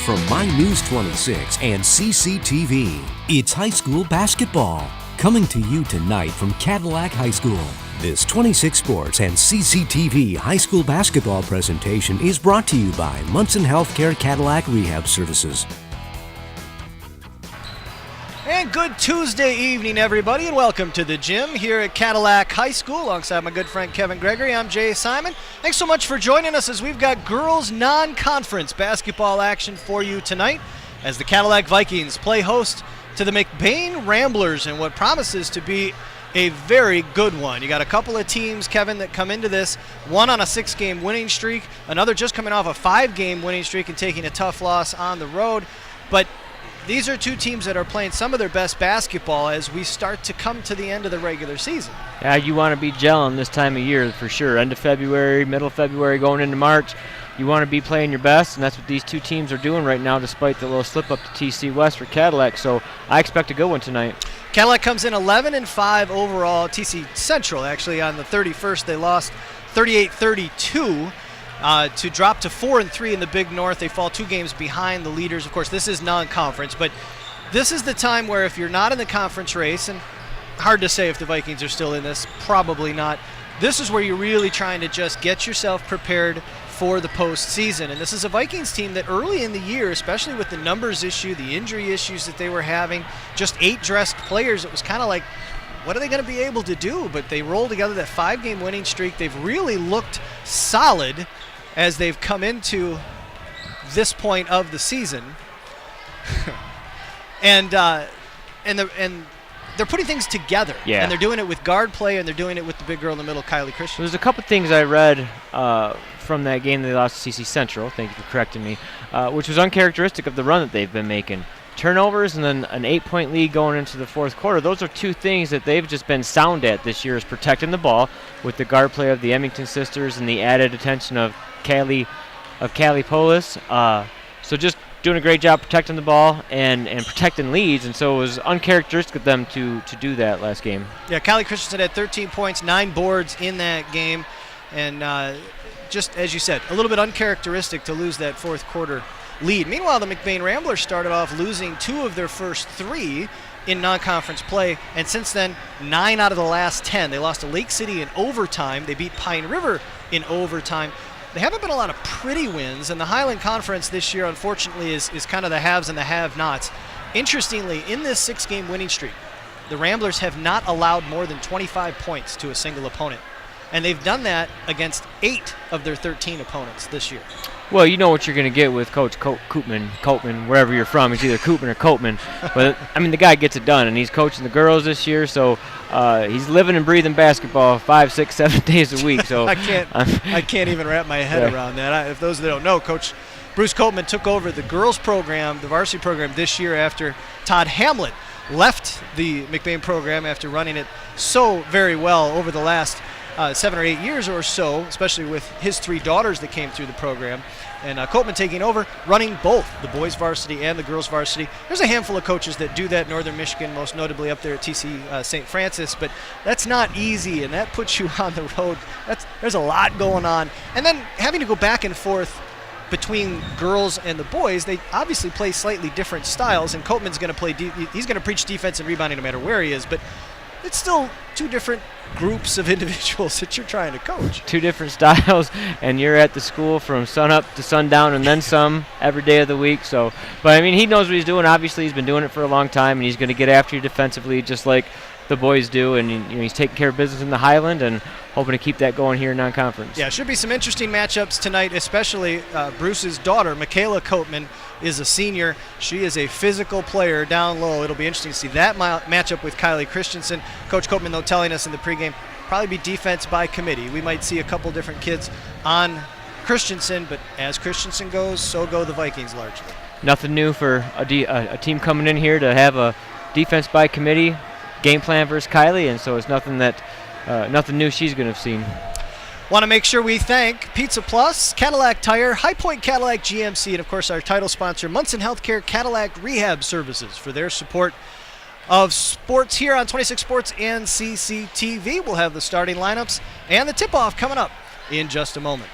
from My News 26 and CCTV. It's high school basketball. Coming to you tonight from Cadillac High School. This 26 Sports and CCTV high school basketball presentation is brought to you by Munson Healthcare Cadillac Rehab Services. And good Tuesday evening, everybody, and welcome to the gym here at Cadillac High School alongside my good friend Kevin Gregory. I'm Jay Simon. Thanks so much for joining us as we've got girls non-conference basketball action for you tonight as the Cadillac Vikings play host to the McBain Ramblers in what promises to be a very good one. You got a couple of teams, Kevin, that come into this, one on a 6-game winning streak, another just coming off a 5-game winning streak and taking a tough loss on the road. But these are two teams that are playing some of their best basketball as we start to come to the end of the regular season. Yeah, you want to be gelling this time of year for sure. End of February, middle of February, going into March. You want to be playing your best, and that's what these two teams are doing right now despite the little slip-up to TC West for Cadillac. So I expect a good one tonight. Cadillac comes in 11-5 overall. TC Central, actually, on the 31st, they lost 38-32. To drop to 4-3 in the Big North. They fall 2 games behind the leaders. Of course, this is non-conference, but this is the time where if you're not in the conference race, and hard to say if the Vikings are still in this, probably not, this is where you're really trying to just get yourself prepared for the postseason. And this is a Vikings team that early in the year, especially with the numbers issue, the injury issues that they were having, just 8 dressed players, it was kind of like, what are they going to be able to do? But they rolled together that 5-game winning streak. They've really looked solid as they've come into this point of the season. and they're putting things together. Yeah. And they're doing it with guard play, and they're doing it with the big girl in the middle, Kylie Christian. There's a couple things I read from that game they lost to CC Central, thank you for correcting me, which was uncharacteristic of the run that they've been making. Turnovers and then an 8-point lead going into the fourth quarter. Those are two things that they've just been sound at this year, is protecting the ball with the guard play of the Emmington sisters and the added attention of Callie Polis. So just doing a great job protecting the ball and protecting leads, and so it was uncharacteristic of them to do that last game. Yeah, Callie Christensen had 13 points, 9 boards in that game, and just as you said, a little bit uncharacteristic to lose that fourth quarter lead. Meanwhile, the McBain Ramblers started off losing 2 of their first 3 in non-conference play, and since then, 9 out of the last 10. They lost to Lake City in overtime. They beat Pine River in overtime. They haven't been a lot of pretty wins, and the Highland Conference this year, unfortunately, is kind of the haves and the have-nots. Interestingly, in this 6-game winning streak, the Ramblers have not allowed more than 25 points to a single opponent, and they've done that against 8 of their 13 opponents this year. Well, you know what you're going to get with Coach Copeman, wherever you're from. He's either Koopman or Copeman. But, I mean, the guy gets it done, and he's coaching the girls this year, so he's living and breathing basketball 5, 6, 7 days a week. So I can't even wrap my head around that. If those that don't know, Coach Bruce Copeman took over the girls program, the varsity program, this year after Todd Hamlet left the McBain program after running it so very well over the last 7 or 8 years or so, especially with his 3 daughters that came through the program. And Copeman taking over, running both the boys varsity and the girls varsity. There's a handful of coaches that do that in Northern Michigan, most notably up there at TC St. Francis, but that's not easy, and that puts you on the road. There's a lot going on. And then having to go back and forth between girls and the boys, they obviously play slightly different styles, and Copeman's going to play he's going to preach defense and rebounding no matter where he is, but it's still 2 different groups of individuals that you're trying to coach. 2 different styles, and you're at the school from sun up to sundown and then some every day of the week. So, but I mean, he knows what he's doing. Obviously, he's been doing it for a long time, and he's going to get after you defensively just like the boys do. And he's taking care of business in the Highland and hoping to keep that going here in non-conference. Yeah, should be some interesting matchups tonight, especially Bruce's daughter, Michaela Copeman, is a senior. She is a physical player down low. It'll be interesting to see that matchup with Kylie Christensen. Coach Copeman, though, telling us in the pregame, probably be defense by committee. We might see a couple different kids on Christensen, but as Christensen goes, so go the Vikings largely. Nothing new for a team coming in here to have a defense by committee game plan versus Kylie, and so it's nothing new she's going to have seen. Want to make sure we thank Pizza Plus, Cadillac Tire, High Point Cadillac GMC, and of course our title sponsor, Munson Healthcare Cadillac Rehab Services, for their support of sports here on 26 Sports and CCTV. We'll have the starting lineups and the tip-off coming up in just a moment.